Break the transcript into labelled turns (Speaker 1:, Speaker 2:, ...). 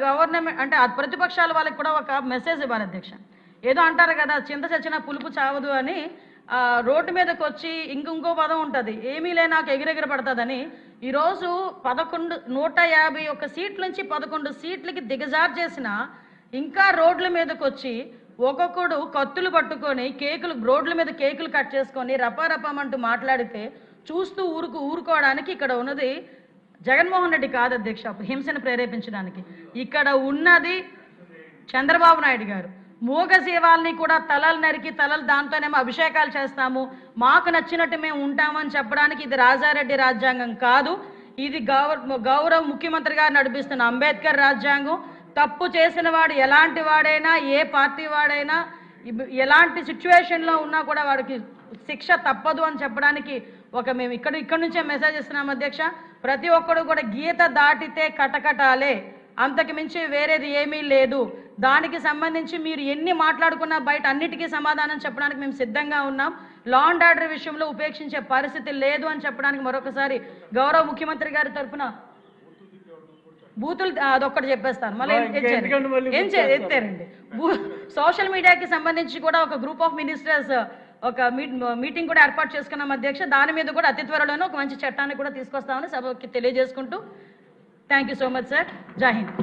Speaker 1: Government అంటే ప్రతిపక్షాల వాళ్ళకి కూడా ఒక మెసేజ్ ఇవ్వాలి అధ్యక్ష. ఏదో అంటారు కదా, చింత చచ్చినా పులుపు చావదు అని. రోడ్డు మీదకి వచ్చి ఇంకో పదం ఉంటుంది, ఏమీ లే నాకు ఎగిరెగిర పడుతుందని. ఈరోజు 151 సీట్ల నుంచి 11 సీట్లకి దిగజారు చేసిన ఇంకా రోడ్ల మీదకి వచ్చి ఒక్కొక్కడు కత్తులు పట్టుకొని రోడ్ల మీద కేకులు కట్ చేసుకొని రపారపమంటూ మాట్లాడితే చూస్తూ ఊరుకోవడానికి ఇక్కడ ఉన్నది జగన్మోహన్ రెడ్డి కాదు అధ్యక్ష, హింసను ప్రేరేపించడానికి. ఇక్కడ ఉన్నది చంద్రబాబు నాయుడు గారు. మూగ జీవాల్ని కూడా తలలు నరికి దాంతోనేమో అభిషేకాలు చేస్తాము, మాకు నచ్చినట్టు మేము ఉంటామని చెప్పడానికి ఇది రాజారెడ్డి రాజ్యాంగం కాదు. ఇది గౌరవ ముఖ్యమంత్రి గారు నడిపిస్తున్న అంబేద్కర్ రాజ్యాంగం. తప్పు చేసిన వాడు ఎలాంటి వాడైనా, ఏ పార్టీ వాడైనా, ఎలాంటి సిచ్యువేషన్లో ఉన్నా కూడా వాడికి శిక్ష తప్పదు అని చెప్పడానికి మేము ఇక్కడ నుంచే మెసేజ్ ఇస్తున్నాం అధ్యక్ష. ప్రతి ఒక్కడు కూడా గీత దాటితే కటకటాలే, అంతకు మించి వేరేది ఏమీ లేదు. దానికి సంబంధించి మీరు ఎన్ని మాట్లాడుకున్నా బయట అన్నిటికీ సమాధానం చెప్పడానికి మేము సిద్ధంగా ఉన్నాం. లా అండ్ ఆర్డర్ విషయంలో ఉపేక్షించే పరిస్థితి లేదు అని చెప్పడానికి మరొకసారి గౌరవ ముఖ్యమంత్రి గారి తరఫున బూతులు అదొక్కటి చెప్పేస్తాను, మళ్ళీ ఎత్తారండి. సోషల్ మీడియాకి సంబంధించి కూడా ఒక గ్రూప్ ఆఫ్ మినిస్టర్స్ ఒక మీటింగ్ కూడా ఏర్పాటు చేసుకున్నాం అధ్యక్ష. దాని మీద కూడా అతి త్వరలోనే ఒక మంచి చట్టాన్ని కూడా తీసుకొస్తామని సభకి తెలియజేసుకుంటూ thank you so much sir. జై హింద్.